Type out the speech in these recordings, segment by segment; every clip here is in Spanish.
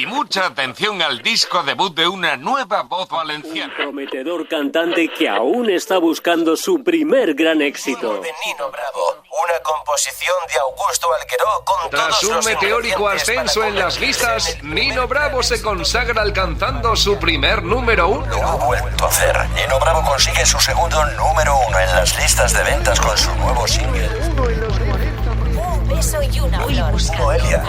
Y mucha atención al disco debut de una nueva voz valenciana. Un prometedor cantante que aún está buscando su primer gran éxito. De Nino Bravo, una composición de Augusto Algueró con Tras un meteórico ascenso en las listas, Nino Bravo se consagra alcanzando su primer número 1. Lo ha vuelto a hacer. Nino Bravo consigue su segundo número 1 en las listas de ventas con su nuevo single. Un beso y una flor. Noelia.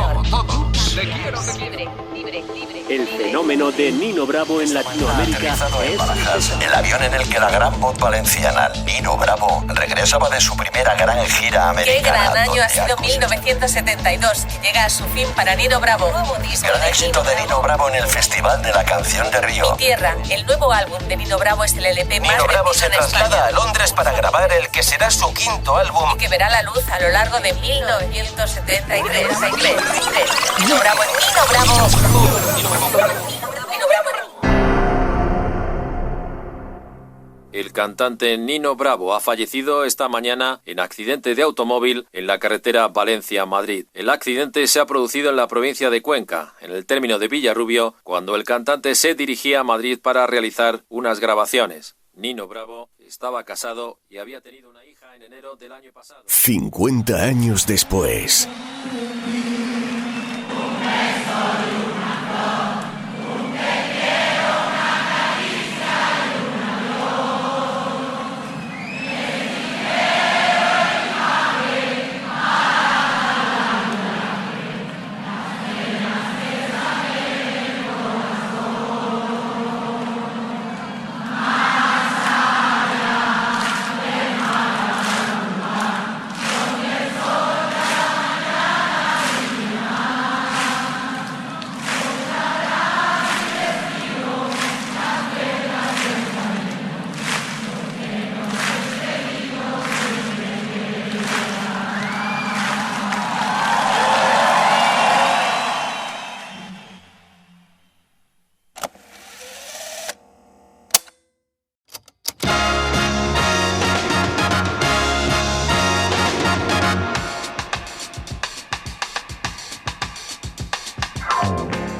El fenómeno de Nino Bravo en Latinoamérica Aterrizado en Barajas, el avión en el que la gran voz valenciana Nino Bravo regresaba de su primera gran gira americana. Qué gran año donde ha sido cosechado 1972, que llega a su fin para Nino Bravo. Nuevo disco gran de éxito de Nino Bravo en el Festival de la Canción de Río. Mi Tierra, el nuevo álbum de Nino Bravo es el LP más Nino Bravo vendido se en traslada España a Londres para grabar el que será su quinto álbum. y que verá la luz a lo largo de 1973. Nino Bravo, Nino Bravo. Nino Bravo. El cantante Nino Bravo ha fallecido esta mañana en accidente de automóvil en la carretera Valencia-Madrid. El accidente se ha producido en la provincia de Cuenca, en el término de Villarrubio, cuando el cantante se dirigía a Madrid para realizar unas grabaciones. Nino Bravo estaba casado y había tenido una hija en enero del año pasado. 50 años después.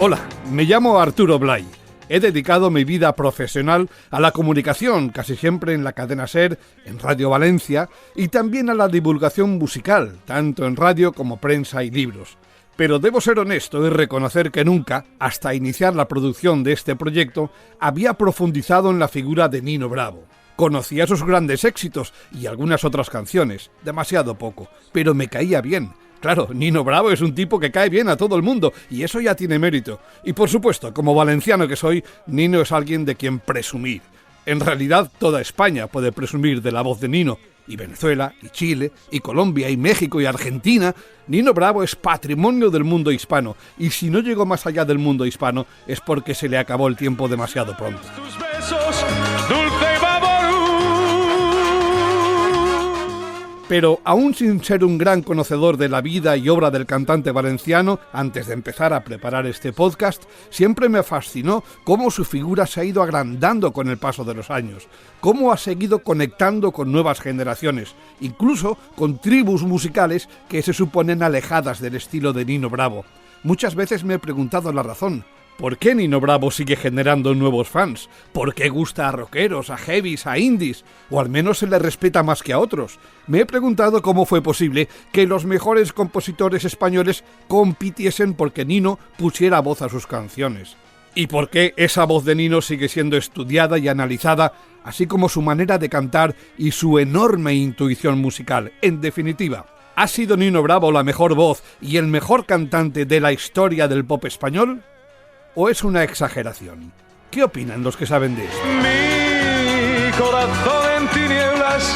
Hola, me llamo Arturo Blay. He dedicado mi vida profesional a la comunicación, casi siempre en la cadena SER, en Radio Valencia, y también a la divulgación musical, tanto en radio como prensa y libros. Pero debo ser honesto y reconocer que nunca, hasta iniciar la producción de este proyecto, había profundizado en la figura de Nino Bravo. Conocía sus grandes éxitos y algunas otras canciones, demasiado poco, pero me caía bien. Claro, Nino Bravo es un tipo que cae bien a todo el mundo, y eso ya tiene mérito. Y por supuesto, como valenciano que soy, Nino es alguien de quien presumir. En realidad, toda España puede presumir de la voz de Nino, y Venezuela, y Chile, y Colombia, y México, y Argentina. Nino Bravo es patrimonio del mundo hispano, y si no llegó más allá del mundo hispano, es porque se le acabó el tiempo demasiado pronto. Tus besos, dulce Baború. Pero aún sin ser un gran conocedor de la vida y obra del cantante valenciano, antes de empezar a preparar este podcast, siempre me fascinó cómo su figura se ha ido agrandando con el paso de los años, cómo ha seguido conectando con nuevas generaciones, incluso con tribus musicales que se suponen alejadas del estilo de Nino Bravo. Muchas veces me he preguntado la razón. ¿Por qué Nino Bravo sigue generando nuevos fans? ¿Por qué gusta a rockeros, a heavies, a indies? ¿O al menos se le respeta más que a otros? Me he preguntado cómo fue posible que los mejores compositores españoles compitiesen porque Nino pusiera voz a sus canciones. ¿Y por qué esa voz de Nino sigue siendo estudiada y analizada, así como su manera de cantar y su enorme intuición musical? En definitiva, ¿ha sido Nino Bravo la mejor voz y el mejor cantante de la historia del pop español? ¿O es una exageración? ¿Qué opinan los que saben de esto? Mi corazón en tinieblas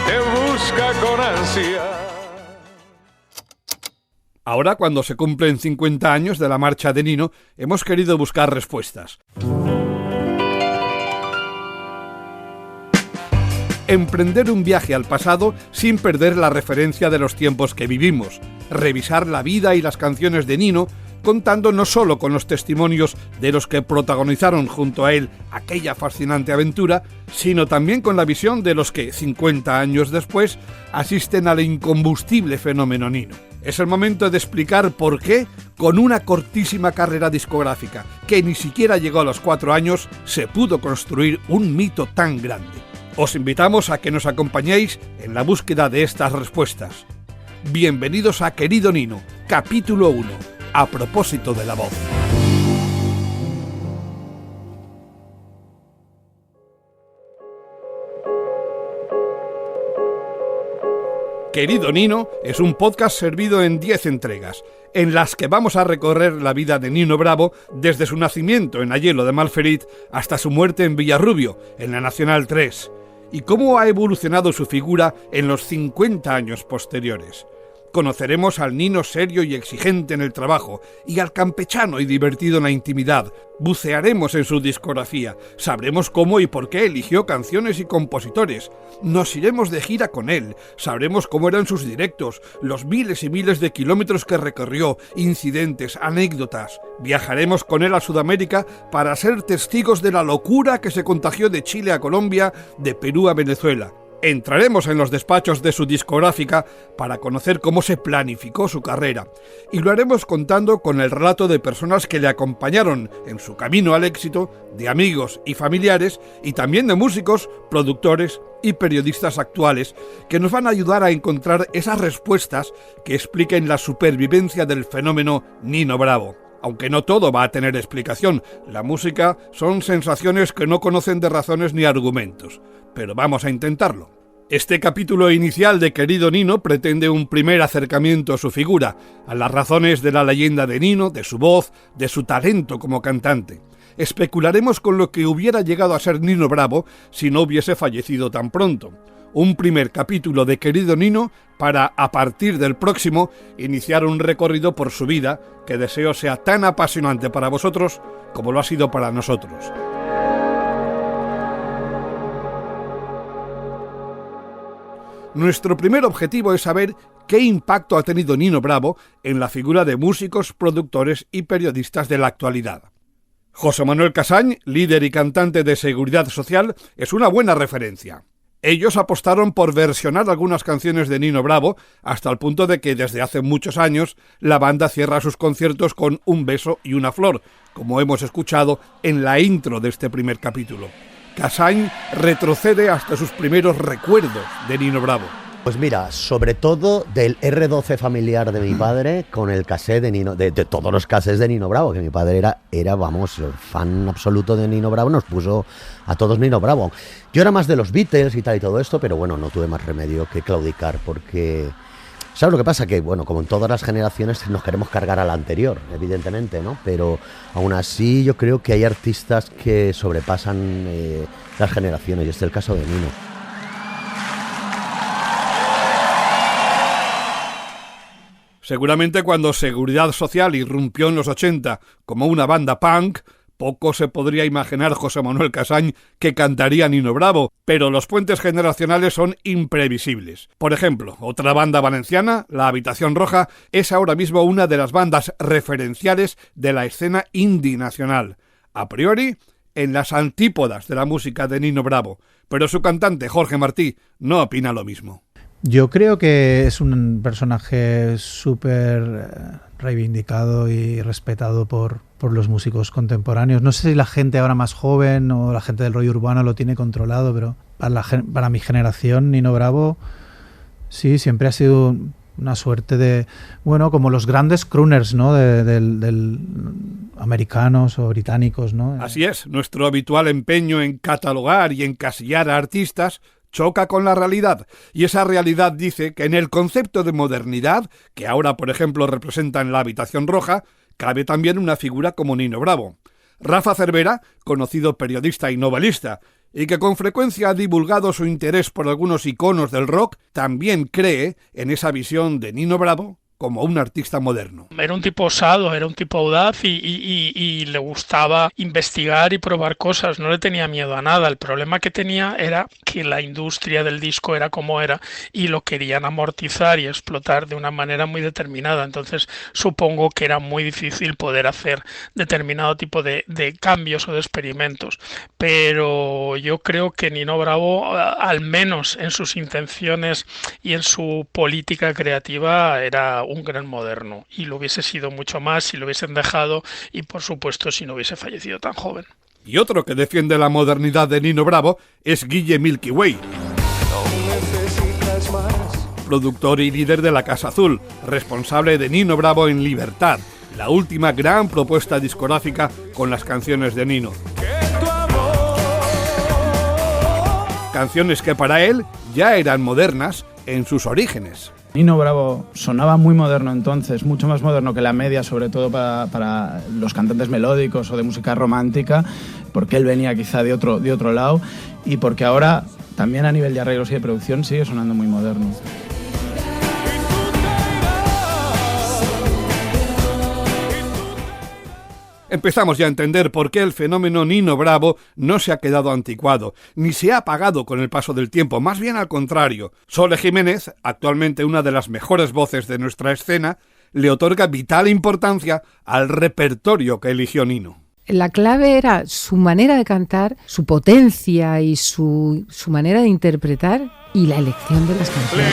te busca con ansia. Ahora, cuando se cumplen 50 años de la marcha de Nino, hemos querido buscar respuestas. Emprender un viaje al pasado sin perder la referencia de los tiempos que vivimos. Revisar la vida y las canciones de Nino, contando no solo con los testimonios de los que protagonizaron junto a él aquella fascinante aventura, sino también con la visión de los que, 50 años después, asisten al incombustible fenómeno Nino. Es el momento de explicar por qué, con una cortísima carrera discográfica que ni siquiera llegó a los 4 años, se pudo construir un mito tan grande. Os invitamos a que nos acompañéis en la búsqueda de estas respuestas. Bienvenidos a Querido Nino, capítulo 1, a propósito de la voz. Querido Nino es un podcast servido en 10 entregas, en las que vamos a recorrer la vida de Nino Bravo desde su nacimiento en Ayelo de Malferit hasta su muerte en Villarrubio, en la Nacional 3, y cómo ha evolucionado su figura en los 50 años posteriores. Conoceremos al Nino serio y exigente en el trabajo y al campechano y divertido en la intimidad. Bucearemos en su discografía, sabremos cómo y por qué eligió canciones y compositores. Nos iremos de gira con él, sabremos cómo eran sus directos, los miles y miles de kilómetros que recorrió, incidentes, anécdotas. Viajaremos con él a Sudamérica para ser testigos de la locura que se contagió de Chile a Colombia, de Perú a Venezuela. Entraremos en los despachos de su discográfica para conocer cómo se planificó su carrera, y lo haremos contando con el relato de personas que le acompañaron en su camino al éxito, de amigos y familiares, y también de músicos, productores y periodistas actuales que nos van a ayudar a encontrar esas respuestas que expliquen la supervivencia del fenómeno Nino Bravo. Aunque no todo va a tener explicación, la música son sensaciones que no conocen de razones ni argumentos, pero vamos a intentarlo. Este capítulo inicial de Querido Nino pretende un primer acercamiento a su figura, a las razones de la leyenda de Nino, de su voz, de su talento como cantante. Especularemos con lo que hubiera llegado a ser Nino Bravo si no hubiese fallecido tan pronto. Un primer capítulo de Querido Nino para, a partir del próximo, iniciar un recorrido por su vida que deseo sea tan apasionante para vosotros como lo ha sido para nosotros. Nuestro primer objetivo es saber qué impacto ha tenido Nino Bravo en la figura de músicos, productores y periodistas de la actualidad. José Manuel Casañ, líder y cantante de Seguridad Social, es una buena referencia. Ellos apostaron por versionar algunas canciones de Nino Bravo hasta el punto de que desde hace muchos años la banda cierra sus conciertos con Un beso y una flor, como hemos escuchado en la intro de este primer capítulo. Casañ retrocede hasta sus primeros recuerdos de Nino Bravo. Pues mira, sobre todo del R12 familiar de mi padre con el cassette de Nino, de todos los cassettes de Nino Bravo, que mi padre era vamos, fan absoluto de Nino Bravo, nos puso a todos Nino Bravo. Yo era más de los Beatles y tal y todo esto, pero bueno, no tuve más remedio que claudicar porque... ¿Sabes lo que pasa? Que, bueno, como en todas las generaciones nos queremos cargar a la anterior, evidentemente, ¿no? Pero aún así yo creo que hay artistas que sobrepasan las generaciones, y este es el caso de Nino. Seguramente cuando Seguridad Social irrumpió en los 80 como una banda punk, poco se podría imaginar José Manuel Casañ que cantaría Nino Bravo, pero los puentes generacionales son imprevisibles. Por ejemplo, otra banda valenciana, La Habitación Roja, es ahora mismo una de las bandas referenciales de la escena indie nacional. A priori, en las antípodas de la música de Nino Bravo, pero su cantante Jorge Martí no opina lo mismo. Yo creo que es un personaje súper reivindicado y respetado por los músicos contemporáneos. No sé si la gente ahora más joven o la gente del rollo urbano lo tiene controlado, pero para mi generación, Nino Bravo, sí, siempre ha sido una suerte de, bueno, como los grandes crooners, ¿no? Del americanos o británicos, ¿no? Así es, nuestro habitual empeño en catalogar y encasillar a artistas choca con la realidad, y esa realidad dice que en el concepto de modernidad, que ahora por ejemplo representa en La Habitación Roja, cabe también una figura como Nino Bravo. Rafa Cervera, conocido periodista y novelista, y que con frecuencia ha divulgado su interés por algunos iconos del rock, también cree en esa visión de Nino Bravo como un artista moderno. Era un tipo osado, era un tipo audaz y le gustaba investigar y probar cosas, no le tenía miedo a nada. El problema que tenía era que la industria del disco era como era y lo querían amortizar y explotar de una manera muy determinada. Entonces supongo que era muy difícil poder hacer determinado tipo de cambios o de experimentos. Pero yo creo que Nino Bravo, al menos en sus intenciones y en su política creativa, era un gran moderno, y lo hubiese sido mucho más si lo hubiesen dejado y, por supuesto, si no hubiese fallecido tan joven. Y otro que defiende la modernidad de Nino Bravo es Guille Milky Way, productor y líder de la Casa Azul, responsable de Nino Bravo en Libertad, la última gran propuesta discográfica con las canciones de Nino. Canciones que para él ya eran modernas en sus orígenes. Nino Bravo sonaba muy moderno entonces, mucho más moderno que la media, sobre todo para los cantantes melódicos o de música romántica, porque él venía quizá de otro lado, y porque ahora también a nivel de arreglos y de producción sigue sonando muy moderno. Empezamos ya a entender por qué el fenómeno Nino Bravo no se ha quedado anticuado, ni se ha apagado con el paso del tiempo, más bien al contrario. Sole Jiménez, actualmente una de las mejores voces de nuestra escena, le otorga vital importancia al repertorio que eligió Nino. La clave era su manera de cantar, su potencia y su manera de interpretar y la elección de las canciones.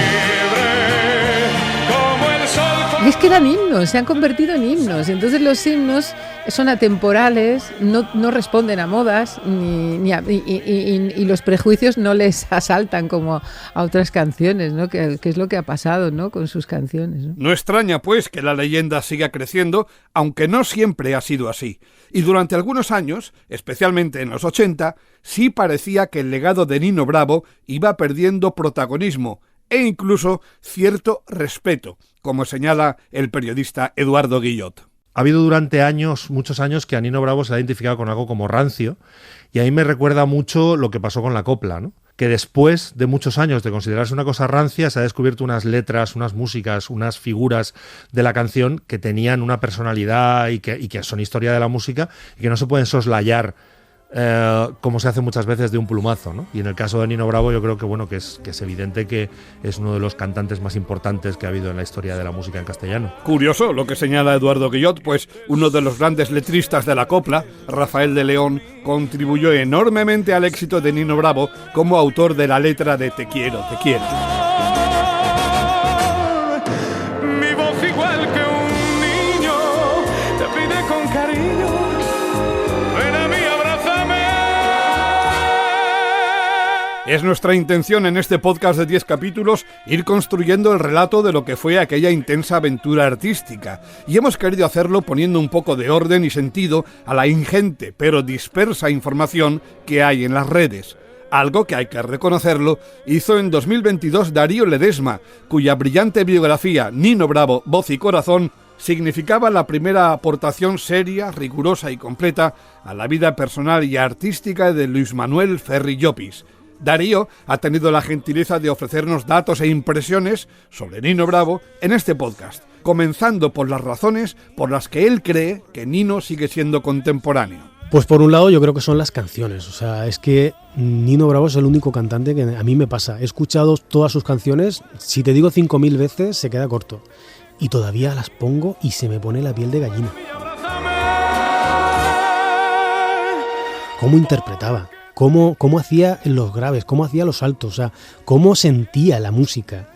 Y es que eran himnos, se han convertido en himnos. Entonces los himnos son atemporales, no responden a modas y los prejuicios no les asaltan como a otras canciones, ¿no? Que es lo que ha pasado, ¿no? Con sus canciones, ¿no? No extraña, pues, que la leyenda siga creciendo, aunque no siempre ha sido así. Y durante algunos años, especialmente en los 80, sí parecía que el legado de Nino Bravo iba perdiendo protagonismo e incluso cierto respeto, como señala el periodista Eduardo Guillot. Ha habido durante muchos años, que a Nino Bravo se le ha identificado con algo como rancio, y a mí me recuerda mucho lo que pasó con la copla, ¿no? Que después de muchos años de considerarse una cosa rancia, se ha descubierto unas letras, unas músicas, unas figuras de la canción que tenían una personalidad y que son historia de la música y que no se pueden soslayar como se hace muchas veces de un plumazo, ¿no? Y en el caso de Nino Bravo yo creo que es evidente que es uno de los cantantes más importantes que ha habido en la historia de la música en castellano. Curioso lo que señala Eduardo Guillot, pues uno de los grandes letristas de la copla, Rafael de León, contribuyó enormemente al éxito de Nino Bravo como autor de la letra de Te quiero, te quiero. Mi voz igual que un niño te pide con cariño. Es nuestra intención en este podcast de 10 capítulos ir construyendo el relato de lo que fue aquella intensa aventura artística, y hemos querido hacerlo poniendo un poco de orden y sentido a la ingente pero dispersa información que hay en las redes. Algo que, hay que reconocerlo, hizo en 2022 Darío Ledesma, cuya brillante biografía Nino Bravo, voz y corazón significaba la primera aportación seria, rigurosa y completa a la vida personal y artística de Luis Manuel Ferri Llopis. Darío ha tenido la gentileza de ofrecernos datos e impresiones sobre Nino Bravo en este podcast, comenzando por las razones por las que él cree que Nino sigue siendo contemporáneo. Pues por un lado yo creo que son las canciones, o sea, es que Nino Bravo es el único cantante que a mí me pasa. He escuchado todas sus canciones, si te digo 5.000 veces se queda corto, y todavía las pongo y se me pone la piel de gallina. ¿Cómo interpretaba? ¿Cómo hacía los graves? ¿Cómo hacía los altos? O sea, ¿cómo sentía la música?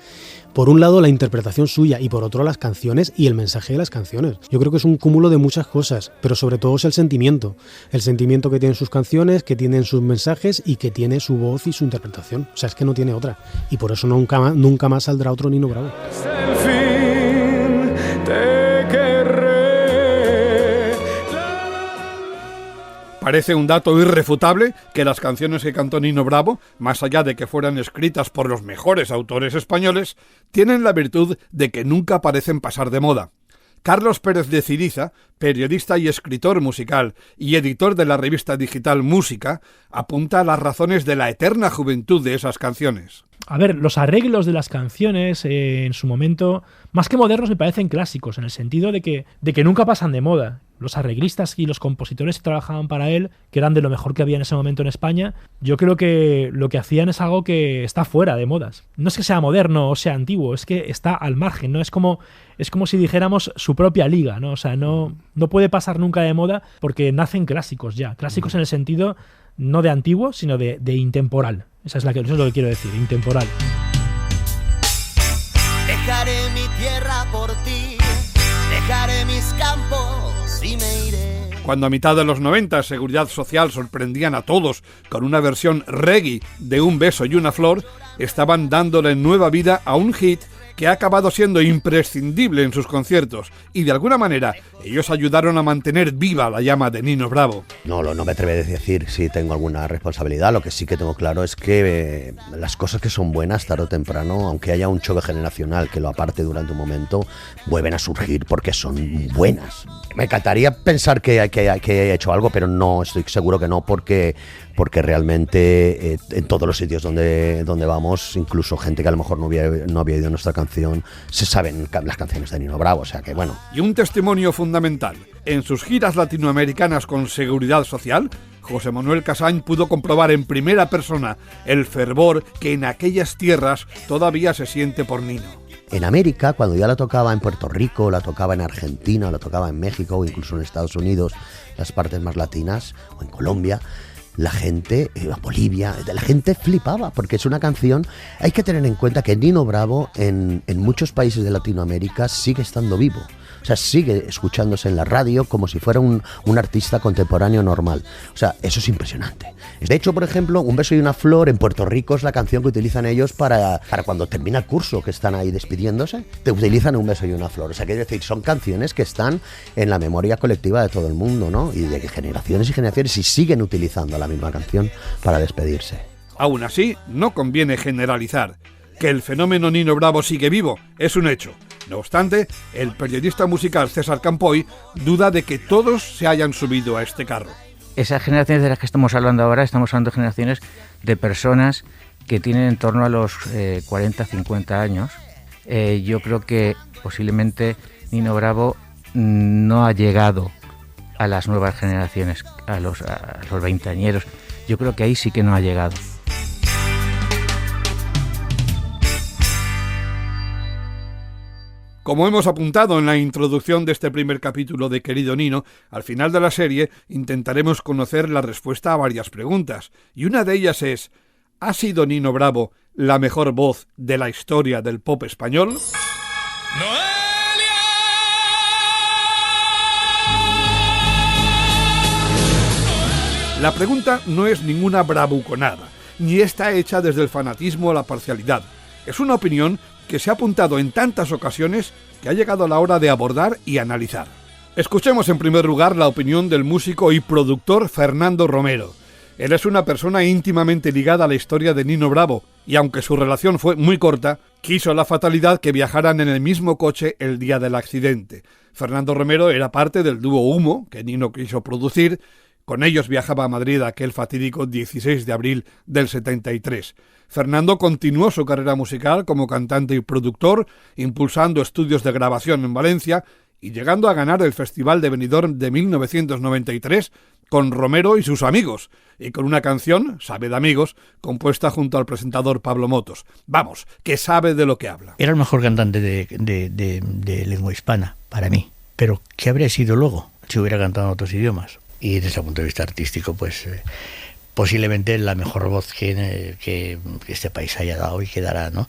Por un lado la interpretación suya y por otro las canciones y el mensaje de las canciones. Yo creo que es un cúmulo de muchas cosas, pero sobre todo es el sentimiento que tienen sus canciones, que tienen sus mensajes y que tiene su voz y su interpretación. O sea, es que no tiene otra. Y por eso nunca más saldrá otro Nino Bravo. Parece un dato irrefutable que las canciones que cantó Nino Bravo, más allá de que fueran escritas por los mejores autores españoles, tienen la virtud de que nunca parecen pasar de moda. Carlos Pérez de Ciriza, periodista y escritor musical y editor de la revista digital Música, apunta a las razones de la eterna juventud de esas canciones. A ver, los arreglos de las canciones en su momento, más que modernos, me parecen clásicos, en el sentido de que nunca pasan de moda. Los arreglistas y los compositores que trabajaban para él, que eran de lo mejor que había en ese momento en España, yo creo que lo que hacían es algo que está fuera de modas. No es que sea moderno o sea antiguo, es que está al margen, ¿no? Es como si dijéramos su propia liga, ¿no? O sea, no puede pasar nunca de moda porque nacen clásicos ya. Clásicos en el sentido no de antiguo, sino de intemporal. Eso es lo que quiero decir, intemporal. Dejaré mi tierra por ti, dejaré mis campos y me iré. Cuando a mitad de los 90 Seguridad Social sorprendían a todos con una versión reggae de Un beso y una flor, estaban dándole nueva vida a un hit que ha acabado siendo imprescindible en sus conciertos, y de alguna manera ellos ayudaron a mantener viva la llama de Nino Bravo. No me atreveré a decir si tengo alguna responsabilidad. Lo que sí que tengo claro es que las cosas que son buenas tarde o temprano, aunque haya un choque generacional que lo aparte durante un momento, vuelven a surgir porque son buenas. Me encantaría pensar que he hecho algo, pero no, estoy seguro que no, porque realmente en todos los sitios donde vamos, incluso gente que a lo mejor no había oído nuestra canción, se saben las canciones de Nino Bravo, o sea que bueno. Y un testimonio fundamental. En sus giras latinoamericanas con Seguridad Social, José Manuel Casañ pudo comprobar en primera persona el fervor que en aquellas tierras todavía se siente por Nino. En América, cuando ya la tocaba en Puerto Rico, la tocaba en Argentina, la tocaba en México o incluso en Estados Unidos, las partes más latinas, o en Colombia, la gente, Bolivia, la gente flipaba, porque es una canción. Hay que tener en cuenta que Nino Bravo en muchos países de Latinoamérica sigue estando vivo. O sea, sigue escuchándose en la radio como si fuera un artista contemporáneo normal. O sea, eso es impresionante. De hecho, por ejemplo, Un beso y una flor en Puerto Rico es la canción que utilizan ellos para cuando termina el curso, que están ahí despidiéndose, te utilizan Un beso y una flor. O sea, quiero decir, son canciones que están en la memoria colectiva de todo el mundo, ¿no? Y de generaciones y generaciones, y siguen utilizando la misma canción para despedirse. Aún así, no conviene generalizar. Que el fenómeno Nino Bravo sigue vivo es un hecho. No obstante, el periodista musical César Campoy duda de que todos se hayan subido a este carro. Esas generaciones de las que estamos hablando ahora, estamos hablando de generaciones de personas que tienen en torno a los 40, 50 años. Yo creo que posiblemente Nino Bravo no ha llegado a las nuevas generaciones, a los veinteañeros. Yo creo que ahí sí que no ha llegado. Como hemos apuntado en la introducción de este primer capítulo de Querido Nino, al final de la serie intentaremos conocer la respuesta a varias preguntas, y una de ellas es: ¿ha sido Nino Bravo la mejor voz de la historia del pop español? La pregunta no es ninguna bravuconada, ni está hecha desde el fanatismo o la parcialidad. Es una opinión que se ha apuntado en tantas ocasiones que ha llegado la hora de abordar y analizar. Escuchemos en primer lugar la opinión del músico y productor Fernando Romero. Él es una persona íntimamente ligada a la historia de Nino Bravo, y aunque su relación fue muy corta, quiso la fatalidad que viajaran en el mismo coche el día del accidente. Fernando Romero era parte del dúo Humo, que Nino quiso producir. Con ellos viajaba a Madrid aquel fatídico 16 de abril del 73. Fernando continuó su carrera musical como cantante y productor, impulsando estudios de grabación en Valencia y llegando a ganar el Festival de Benidorm de 1993 con Romero y sus amigos, y con una canción, Sabe de Amigos, compuesta junto al presentador Pablo Motos. Vamos, que sabe de lo que habla. Era el mejor cantante de lengua hispana, para mí. Pero, ¿qué habría sido luego si hubiera cantado en otros idiomas? Y desde el punto de vista artístico, pues posiblemente la mejor voz que este país haya dado y que dará, ¿no?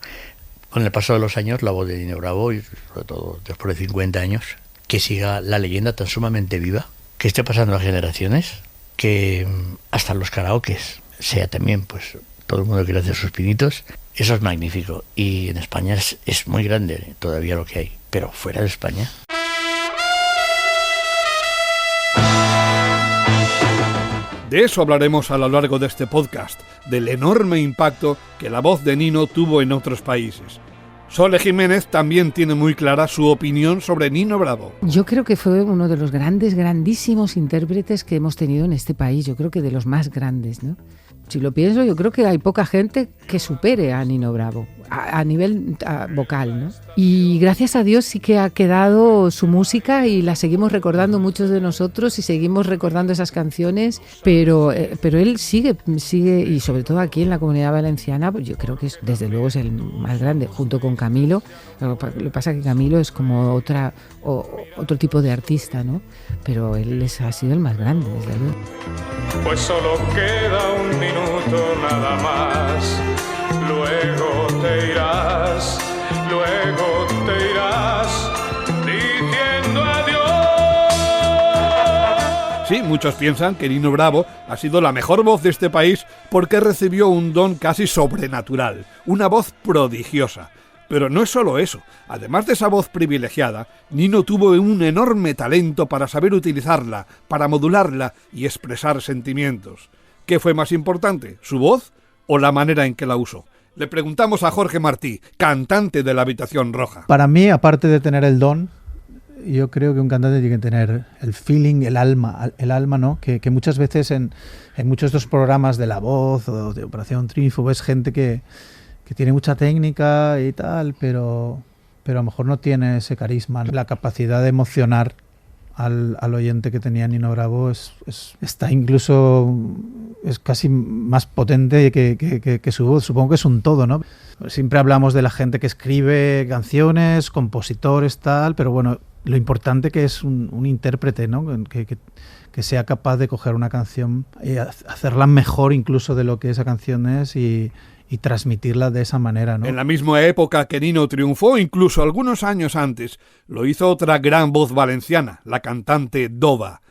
Con el paso de los años, la voz de Nino Bravo, y sobre todo después de 50 años, que siga la leyenda tan sumamente viva, que esté pasando a generaciones, que hasta los karaokes sea también, pues, todo el mundo quiere hacer sus pinitos. Eso es magnífico. Y en España es muy grande todavía lo que hay, pero fuera de España... De eso hablaremos a lo largo de este podcast, del enorme impacto que la voz de Nino tuvo en otros países. Sole Jiménez también tiene muy clara su opinión sobre Nino Bravo. Yo creo que fue uno de los grandísimos intérpretes que hemos tenido en este país. Yo creo que de los más grandes, ¿no? Si lo pienso, yo creo que hay poca gente que supere a Nino Bravo a nivel vocal, ¿no? Y gracias a Dios sí que ha quedado su música y la seguimos recordando muchos de nosotros y seguimos recordando esas canciones, pero él sigue y sobre todo aquí en la Comunidad Valenciana, pues yo creo que desde luego es el más grande, junto con Camilo. Lo que pasa es que Camilo es como otro tipo de artista, ¿no? Pero él ha sido el más grande, desde luego. Pues solo queda un minuto nada más, luego te irás, luego te irás. Sí, muchos piensan que Nino Bravo ha sido la mejor voz de este país porque recibió un don casi sobrenatural, una voz prodigiosa. Pero no es solo eso. Además de esa voz privilegiada, Nino tuvo un enorme talento para saber utilizarla, para modularla y expresar sentimientos. ¿Qué fue más importante, su voz o la manera en que la usó? Le preguntamos a Jorge Martí, cantante de La Habitación Roja. Para mí, aparte de tener el don, yo creo que un cantante tiene que tener el feeling, el alma, ¿no? Que muchas veces en muchos de estos programas de La Voz o de Operación Triunfo ves gente que tiene mucha técnica y tal, pero a lo mejor no tiene ese carisma. La capacidad de emocionar al oyente que tenía Nino Bravo está incluso, es casi más potente que su voz. Supongo que es un todo, ¿no? Siempre hablamos de la gente que escribe canciones, compositores, tal, pero bueno, lo importante que es un intérprete, ¿no? Que sea capaz de coger una canción y hacerla mejor incluso de lo que esa canción es y transmitirla de esa manera, ¿no? En la misma época que Nino triunfó, incluso algunos años antes, lo hizo otra gran voz valenciana, la cantante Dova.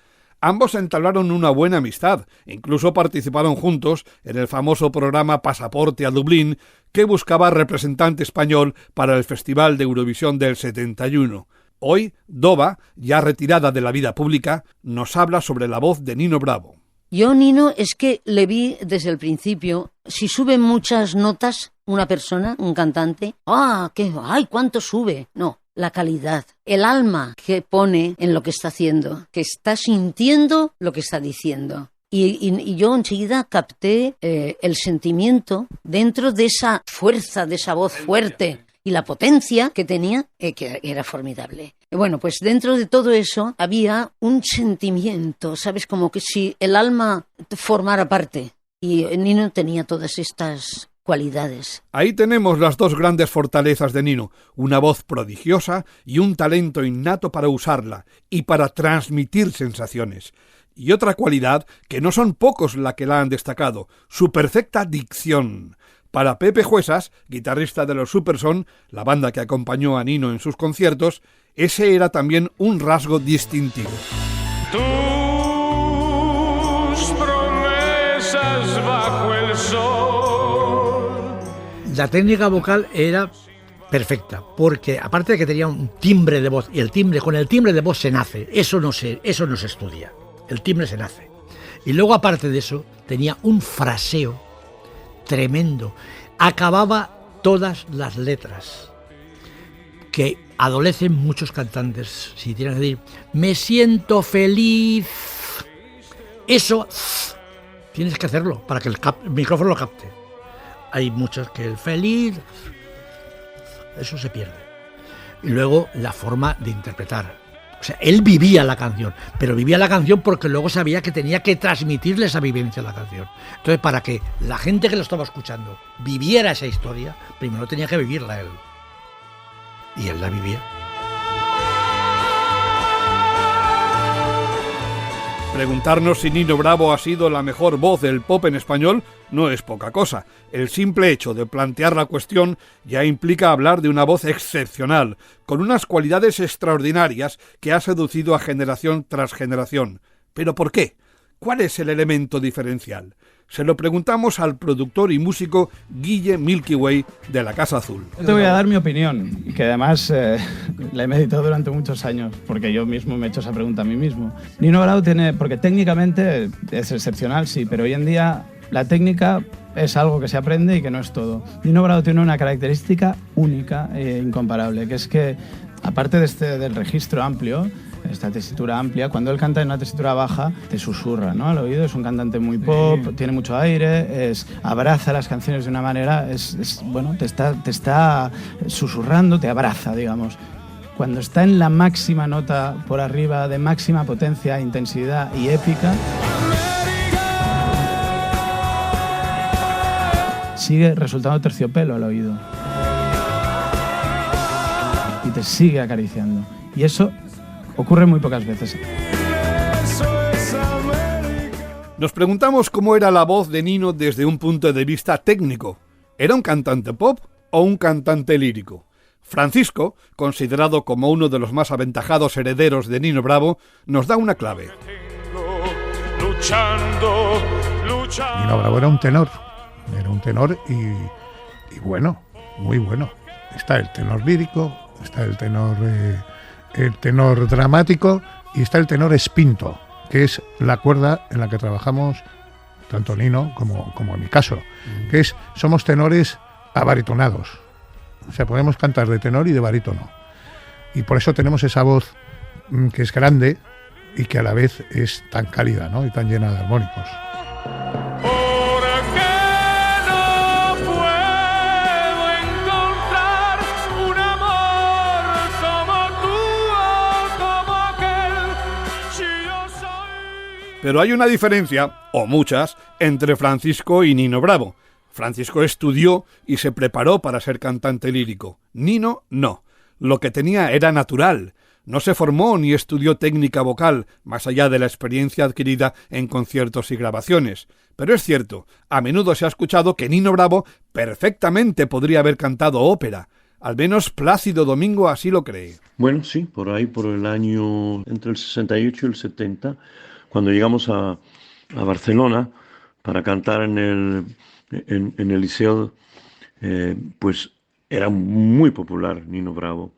Ambos entablaron una buena amistad, incluso participaron juntos en el famoso programa Pasaporte a Dublín, que buscaba representante español para el Festival de Eurovisión del 71. Hoy, Dova, ya retirada de la vida pública, nos habla sobre la voz de Nino Bravo. Yo, Nino, es que le vi desde el principio. Si sube muchas notas una persona, un cantante, ¡ay, cuánto sube! No, la calidad, el alma que pone en lo que está haciendo, que está sintiendo lo que está diciendo. Y yo enseguida capté el sentimiento dentro de esa fuerza, de esa voz fuerte. Y la potencia que tenía, que era formidable. Bueno, pues dentro de todo eso había un sentimiento, ¿sabes? Como que si el alma formara parte. Y Nino tenía todas estas cualidades. Ahí tenemos las dos grandes fortalezas de Nino, una voz prodigiosa y un talento innato para usarla y para transmitir sensaciones. Y otra cualidad que no son pocos la que la han destacado, su perfecta dicción. Para Pepe Juesas, guitarrista de los Superson, la banda que acompañó a Nino en sus conciertos, ese era también un rasgo distintivo. Tus promesas bajo el sol. La técnica vocal era perfecta, porque aparte de que tenía un timbre de voz, y con el timbre de voz se nace, eso no se estudia, el timbre se nace. Y luego aparte de eso, tenía un fraseo tremendo, acababa todas las letras que adolecen muchos cantantes. Si tienen que decir me siento feliz, eso tienes que hacerlo para que el micrófono lo capte. Hay muchos que el feliz, eso se pierde. Y luego la forma de interpretar. O sea, él vivía la canción, pero vivía la canción porque luego sabía que tenía que transmitirle esa vivencia a la canción. Entonces, para que la gente que lo estaba escuchando viviera esa historia, primero tenía que vivirla él. Y él la vivía. Preguntarnos si Nino Bravo ha sido la mejor voz del pop en español no es poca cosa. El simple hecho de plantear la cuestión ya implica hablar de una voz excepcional, con unas cualidades extraordinarias que ha seducido a generación tras generación. ¿Pero por qué? ¿Cuál es el elemento diferencial? Se lo preguntamos al productor y músico Guille Milky Way de la Casa Azul. Yo te voy a dar mi opinión, que además la he meditado durante muchos años, porque yo mismo me he hecho esa pregunta a mí mismo. Nino Bravo tiene, porque técnicamente es excepcional, sí, pero hoy en día la técnica es algo que se aprende y que no es todo. Nino Bravo tiene una característica única e incomparable, que es que, aparte del registro amplio, esta tesitura amplia, cuando él canta en una tesitura baja, te susurra, ¿no?, al oído. Es un cantante muy pop, tiene mucho aire, abraza las canciones de una manera, bueno, te está susurrando, te abraza, digamos. Cuando está en la máxima nota por arriba, de máxima potencia, intensidad y épica, sigue resultando terciopelo al oído. Y te sigue acariciando. Y eso ocurre muy pocas veces. Nos preguntamos cómo era la voz de Nino desde un punto de vista técnico. ¿Era un cantante pop o un cantante lírico? Francisco, considerado como uno de los más aventajados herederos de Nino Bravo, nos da una clave. luchando, luchando. Nino Bravo era un tenor y bueno, muy bueno. Está el tenor lírico, está el tenor dramático y está el tenor espinto, que es la cuerda en la que trabajamos tanto Nino como en mi caso, que somos tenores abaritonados. O sea, podemos cantar de tenor y de barítono. Y por eso tenemos esa voz que es grande y que a la vez es tan cálida, ¿no? Y tan llena de armónicos. Pero hay una diferencia, o muchas, entre Francisco y Nino Bravo. Francisco estudió y se preparó para ser cantante lírico. Nino no. Lo que tenía era natural. No se formó ni estudió técnica vocal, más allá de la experiencia adquirida en conciertos y grabaciones. Pero es cierto, a menudo se ha escuchado que Nino Bravo perfectamente podría haber cantado ópera. Al menos Plácido Domingo así lo cree. Bueno, sí, por ahí, por el año entre el 68 y el 70, cuando llegamos a Barcelona para cantar en el Liceo, pues era muy popular Nino Bravo.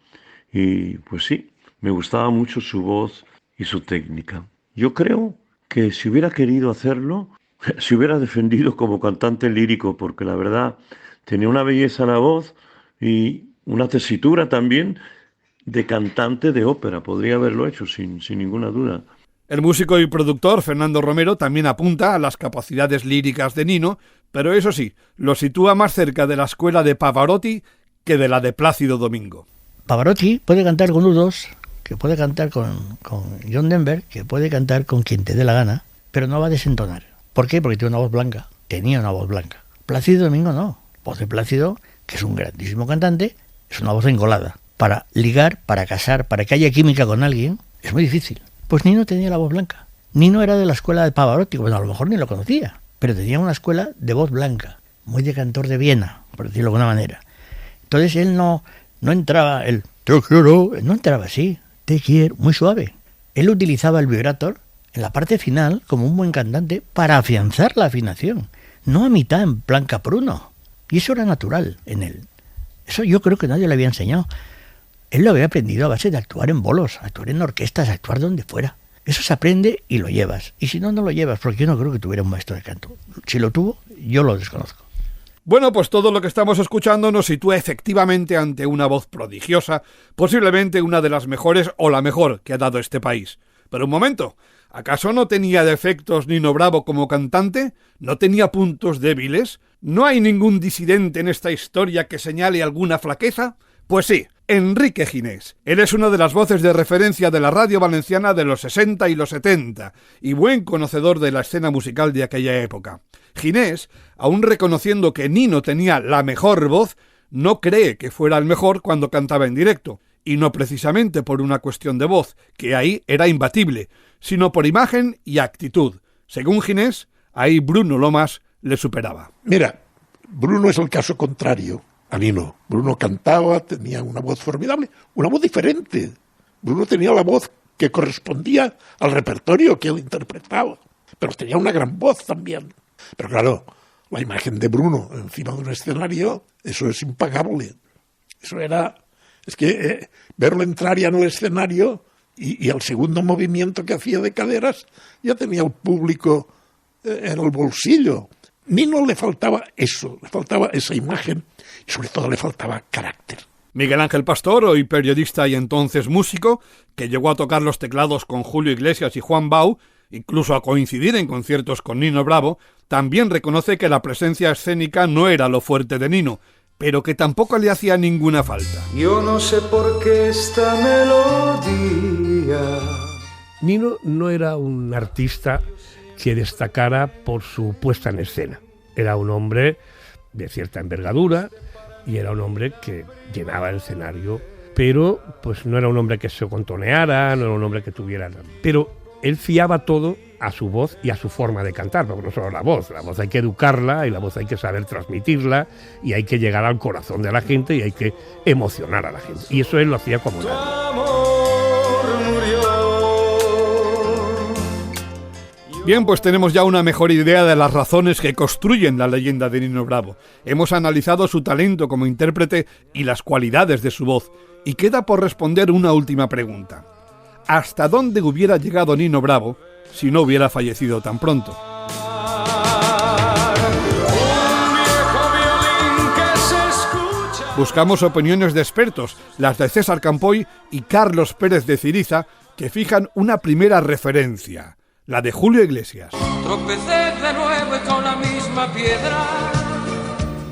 Y pues sí, me gustaba mucho su voz y su técnica. Yo creo que si hubiera querido hacerlo, se hubiera defendido como cantante lírico, porque la verdad tenía una belleza en la voz y una tesitura también de cantante de ópera. Podría haberlo hecho sin ninguna duda. El músico y productor Fernando Romero también apunta a las capacidades líricas de Nino, pero eso sí, lo sitúa más cerca de la escuela de Pavarotti que de la de Plácido Domingo. Pavarotti puede cantar con U2, que puede cantar con John Denver, que puede cantar con quien te dé la gana, pero no va a desentonar. ¿Por qué? Porque tiene una voz blanca. Tenía una voz blanca. Plácido Domingo no. Voz de Plácido, que es un grandísimo cantante, es una voz engolada. Para ligar, para casar, para que haya química con alguien, es muy difícil. Pues Nino tenía la voz blanca. Nino era de la escuela de Pavarotti, bueno, a lo mejor ni lo conocía, pero tenía una escuela de voz blanca, muy de cantor de Viena, por decirlo de alguna manera. Entonces él no entraba, no entraba así, te quiero, muy suave. Él utilizaba el vibrator en la parte final como un buen cantante para afianzar la afinación, no a mitad en plan capruno. Y eso era natural en él. Eso yo creo que nadie le había enseñado. Él lo había aprendido a base de actuar en bolos, actuar en orquestas, actuar donde fuera. Eso se aprende y lo llevas. Y si no, no lo llevas, porque yo no creo que tuviera un maestro de canto. Si lo tuvo, yo lo desconozco. Bueno, pues todo lo que estamos escuchando nos sitúa efectivamente ante una voz prodigiosa, posiblemente una de las mejores o la mejor que ha dado este país. Pero un momento, ¿acaso no tenía defectos Nino Bravo como cantante? ¿No tenía puntos débiles? ¿No hay ningún disidente en esta historia que señale alguna flaqueza? Pues sí, Enrique Ginés. Él es una de las voces de referencia de la radio valenciana de los 60 y los 70 y buen conocedor de la escena musical de aquella época. Ginés, aun reconociendo que Nino tenía la mejor voz, no cree que fuera el mejor cuando cantaba en directo, y no precisamente por una cuestión de voz, que ahí era imbatible, sino por imagen y actitud. Según Ginés, ahí Bruno Lomas le superaba. Mira, Bruno es el caso contrario a Nino. Bruno cantaba, tenía una voz formidable, una voz diferente. Bruno tenía la voz que correspondía al repertorio que él interpretaba, pero tenía una gran voz también. Pero claro, la imagen de Bruno encima de un escenario, eso es impagable. Es que verlo entrar ya en el escenario y al segundo movimiento que hacía de caderas, ya tenía el público en el bolsillo. Nino le faltaba eso, le faltaba esa imagen y sobre todo le faltaba carácter. Miguel Ángel Pastor, hoy periodista y entonces músico, que llegó a tocar los teclados con Julio Iglesias y Juan Bau, incluso a coincidir en conciertos con Nino Bravo, también reconoce que la presencia escénica no era lo fuerte de Nino, pero que tampoco le hacía ninguna falta. Yo no sé por qué esta melodía. Nino no era un artista que destacara por su puesta en escena. Era un hombre de cierta envergadura y era un hombre que llenaba el escenario, pero pues no era un hombre que se contoneara, no era un hombre que tuviera... Pero él fiaba todo a su voz y a su forma de cantar, porque no solo la voz hay que educarla y la voz hay que saber transmitirla y hay que llegar al corazón de la gente y hay que emocionar a la gente. Y eso él lo hacía como nadie. Bien, pues tenemos ya una mejor idea de las razones que construyen la leyenda de Nino Bravo. Hemos analizado su talento como intérprete y las cualidades de su voz. Y queda por responder una última pregunta. ¿Hasta dónde hubiera llegado Nino Bravo si no hubiera fallecido tan pronto? Buscamos opiniones de expertos, las de César Campoy y Carlos Pérez de Ciriza, que fijan una primera referencia, la de Julio Iglesias. Tropecé de nuevo con la misma piedra.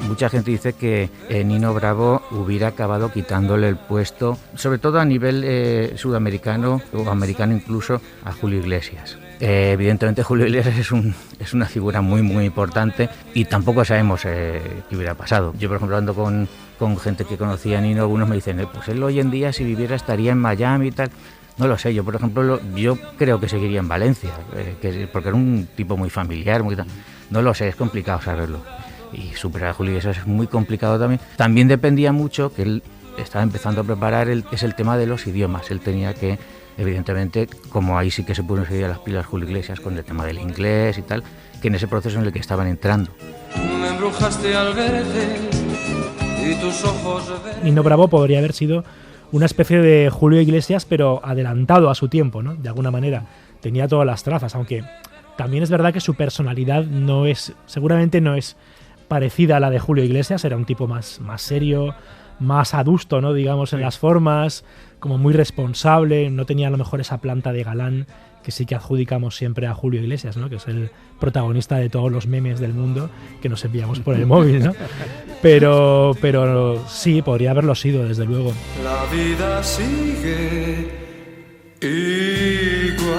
Mucha gente dice que Nino Bravo hubiera acabado quitándole el puesto, sobre todo a nivel sudamericano o americano incluso, a Julio Iglesias. Evidentemente Julio Iglesias es una figura muy muy importante y tampoco sabemos qué hubiera pasado. Yo, por ejemplo, ando con gente que conocía a Nino, algunos me dicen, pues él hoy en día si viviera estaría en Miami y tal. No lo sé, yo por ejemplo, yo creo que seguiría en Valencia, porque era un tipo muy familiar, no lo sé, es complicado saberlo. Y superar a Julio Iglesias es muy complicado también. También dependía mucho, que él estaba empezando a preparar, es el tema de los idiomas. Él tenía que, evidentemente, como ahí sí que se pueden seguir a las pilas Julio Iglesias con el tema del inglés y tal, que en ese proceso en el que estaban entrando. Me embrujaste al verte y tus ojos verdes. Nino Bravo podría haber sido una especie de Julio Iglesias, pero adelantado a su tiempo, ¿no? De alguna manera. Tenía todas las trazas, aunque también es verdad que su personalidad seguramente no es parecida a la de Julio Iglesias. Era un tipo más serio, más adusto, ¿no? Digamos, en las formas, como muy responsable, no tenía a lo mejor esa planta de galán que sí que adjudicamos siempre a Julio Iglesias, ¿no? Que es el protagonista de todos los memes del mundo que nos enviamos por el móvil, ¿no? Pero sí, podría haberlo sido, desde luego. La vida sigue igual.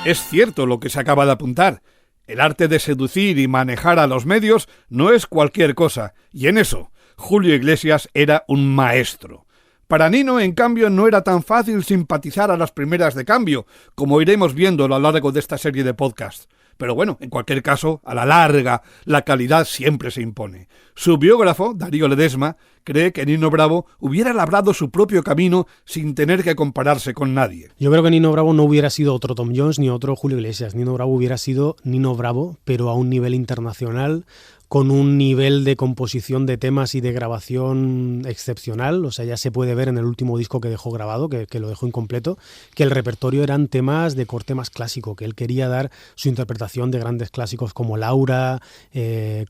Es cierto lo que se acaba de apuntar. El arte de seducir y manejar a los medios no es cualquier cosa, y en eso Julio Iglesias era un maestro. Para Nino, en cambio, no era tan fácil simpatizar a las primeras de cambio, como iremos viendo a lo largo de esta serie de podcasts. Pero bueno, en cualquier caso, a la larga, la calidad siempre se impone. Su biógrafo, Darío Ledesma, cree que Nino Bravo hubiera labrado su propio camino sin tener que compararse con nadie. Yo creo que Nino Bravo no hubiera sido otro Tom Jones ni otro Julio Iglesias. Nino Bravo hubiera sido Nino Bravo, pero a un nivel internacional, con un nivel de composición de temas y de grabación excepcional. O sea, ya se puede ver en el último disco que dejó grabado, que lo dejó incompleto, que el repertorio eran temas de corte más clásico, que él quería dar su interpretación de grandes clásicos como Laura,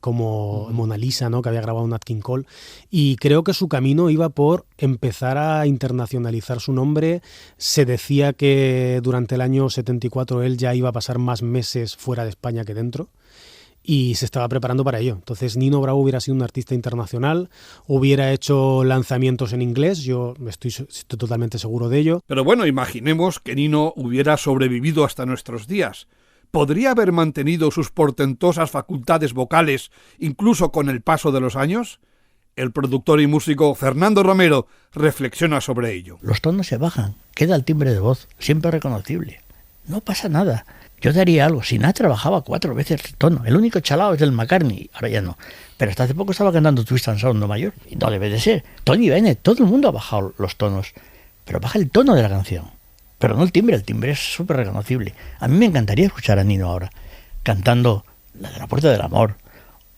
como Mona Lisa, ¿no? Que había grabado Nat King Cole. Y creo que su camino iba por empezar a internacionalizar su nombre. Se decía que durante el año 74 él ya iba a pasar más meses fuera de España que dentro, y se estaba preparando para ello. Entonces Nino Bravo hubiera sido un artista internacional, hubiera hecho lanzamientos en inglés, yo estoy totalmente seguro de ello. Pero bueno, imaginemos que Nino hubiera sobrevivido hasta nuestros días. ¿Podría haber mantenido sus portentosas facultades vocales incluso con el paso de los años? El productor y músico Fernando Romero reflexiona sobre ello. Los tonos se bajan, queda el timbre de voz, siempre reconocible. No pasa nada. Yo daría algo. Sinatra bajaba 4 veces el tono. El único chalao es el McCartney, ahora ya no. Pero hasta hace poco estaba cantando Twist and Shout, no mayor. Y no debe de ser. Tony Bennett, todo el mundo ha bajado los tonos. Pero baja el tono de la canción. Pero no el timbre es súper reconocible. A mí me encantaría escuchar a Nino ahora, cantando La de la Puerta del Amor,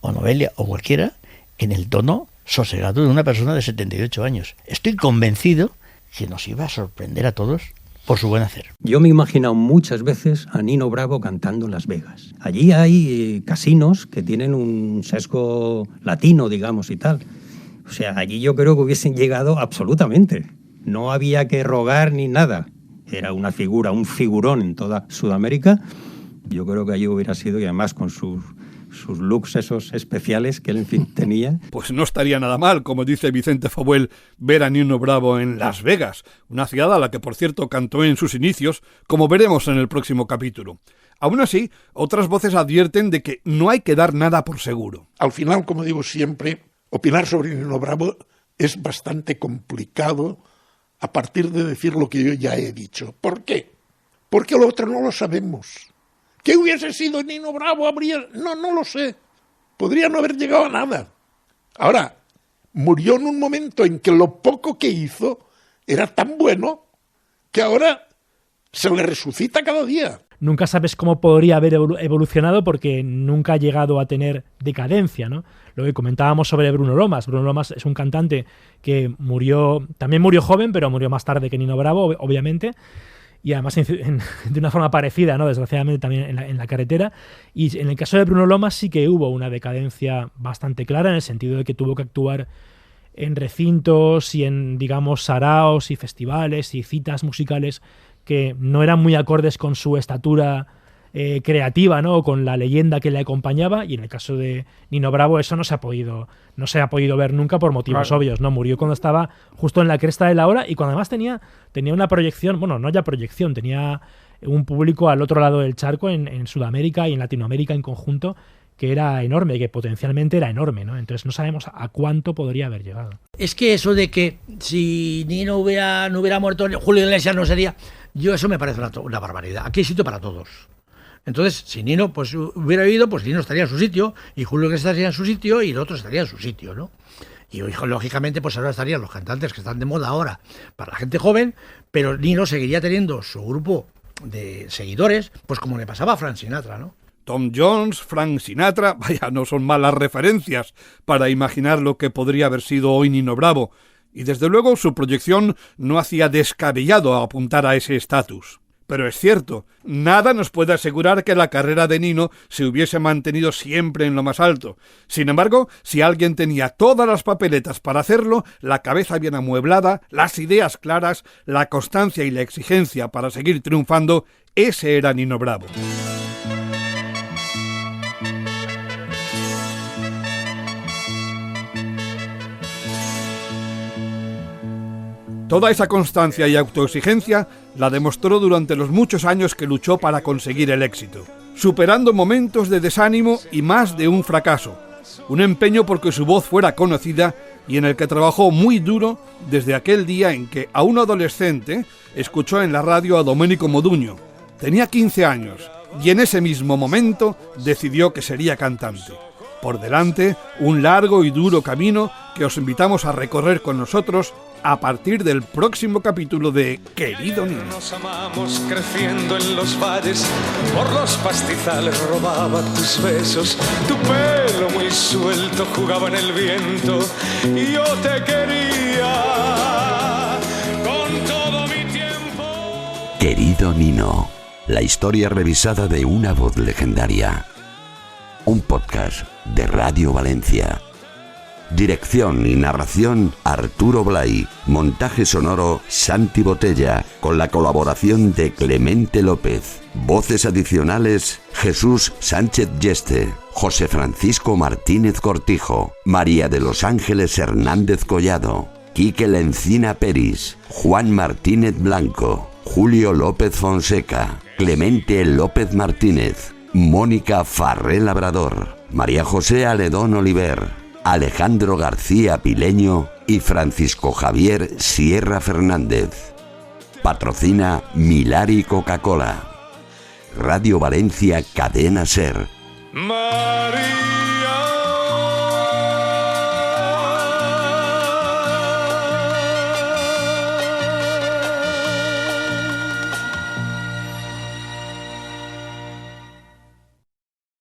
o Novelia, o cualquiera, en el tono sosegado de una persona de 78 años. Estoy convencido que nos iba a sorprender a todos por su buen hacer. Yo me he imaginado muchas veces a Nino Bravo cantando en Las Vegas. Allí hay casinos que tienen un sesgo latino, digamos, y tal. O sea, allí yo creo que hubiesen llegado absolutamente. No había que rogar ni nada. Era una figura, un figurón en toda Sudamérica. Yo creo que allí hubiera sido, y además con sus looks esos especiales que él, en fin, tenía. Pues no estaría nada mal, como dice Vicente Fauvel, ver a Nino Bravo en Las Vegas, una ciudad a la que, por cierto, cantó en sus inicios, como veremos en el próximo capítulo. Aún así, otras voces advierten de que no hay que dar nada por seguro. Al final, como digo siempre, opinar sobre Nino Bravo es bastante complicado a partir de decir lo que yo ya he dicho. ¿Por qué? Porque lo otro no lo sabemos. ¿Qué hubiese sido Nino Bravo? No lo sé. Podría no haber llegado a nada. Ahora, murió en un momento en que lo poco que hizo era tan bueno que ahora se le resucita cada día. Nunca sabes cómo podría haber evolucionado porque nunca ha llegado a tener decadencia, ¿no? Lo que comentábamos sobre Bruno Lomas. Bruno Lomas es un cantante que también murió joven, pero murió más tarde que Nino Bravo, obviamente, y además de una forma parecida, ¿no? Desgraciadamente también en la carretera. Y en el caso de Bruno Lomas sí que hubo una decadencia bastante clara, en el sentido de que tuvo que actuar en recintos y en, digamos, saraos y festivales y citas musicales que no eran muy acordes con su estatura creativa, ¿no? O con la leyenda que le acompañaba, y en el caso de Nino Bravo eso no se ha podido ver nunca por motivos obvios, ¿no? Murió cuando estaba justo en la cresta de la ola y cuando además tenía una proyección, bueno, no ya proyección, tenía un público al otro lado del charco en Sudamérica y en Latinoamérica en conjunto que era enorme, que potencialmente era enorme, ¿no? Entonces no sabemos a cuánto podría haber llegado. Es que eso de que si Nino no hubiera muerto, Julio Iglesias no sería... Eso me parece una barbaridad. Aquí hay sitio para todos. Entonces, si Nino pues hubiera ido, pues Nino estaría en su sitio, y Julio Iglesias estaría en su sitio, y el otro estaría en su sitio, ¿no? Y lógicamente, pues ahora estarían los cantantes que están de moda ahora para la gente joven, pero Nino seguiría teniendo su grupo de seguidores, pues como le pasaba a Frank Sinatra, ¿no? Tom Jones, Frank Sinatra, vaya, no son malas referencias para imaginar lo que podría haber sido hoy Nino Bravo, y desde luego su proyección no hacía descabellado apuntar a ese estatus. Pero es cierto, nada nos puede asegurar que la carrera de Nino se hubiese mantenido siempre en lo más alto. Sin embargo, si alguien tenía todas las papeletas para hacerlo, la cabeza bien amueblada, las ideas claras, la constancia y la exigencia para seguir triunfando, ese era Nino Bravo. Toda esa constancia y autoexigencia la demostró durante los muchos años que luchó para conseguir el éxito, superando momentos de desánimo y más de un fracaso, un empeño porque su voz fuera conocida y en el que trabajó muy duro desde aquel día en que, a un adolescente, escuchó en la radio a Domenico Modugno. Tenía 15 años y en ese mismo momento decidió que sería cantante. Por delante, un largo y duro camino que os invitamos a recorrer con nosotros a partir del próximo capítulo de Querido Nino. Nos amamos creciendo en los valles, por los pastizales robaba tus besos, tu pelo muy suelto jugaba en el viento y yo te quería con todo mi tiempo. Querido Nino, la historia revisada de una voz legendaria. Un podcast de Radio Valencia. Dirección y narración Arturo Blay. Montaje sonoro Santi Botella, con la colaboración de Clemente López. Voces adicionales Jesús Sánchez Yeste, José Francisco Martínez Cortijo, María de los Ángeles Hernández Collado, Quique Lencina Peris, Juan Martínez Blanco, Julio López Fonseca, Clemente López Martínez, Mónica Farré Labrador, María José Aledón Oliver, Alejandro García Pileño y Francisco Javier Sierra Fernández. Patrocina Milari Coca-Cola. Radio Valencia Cadena Ser. María.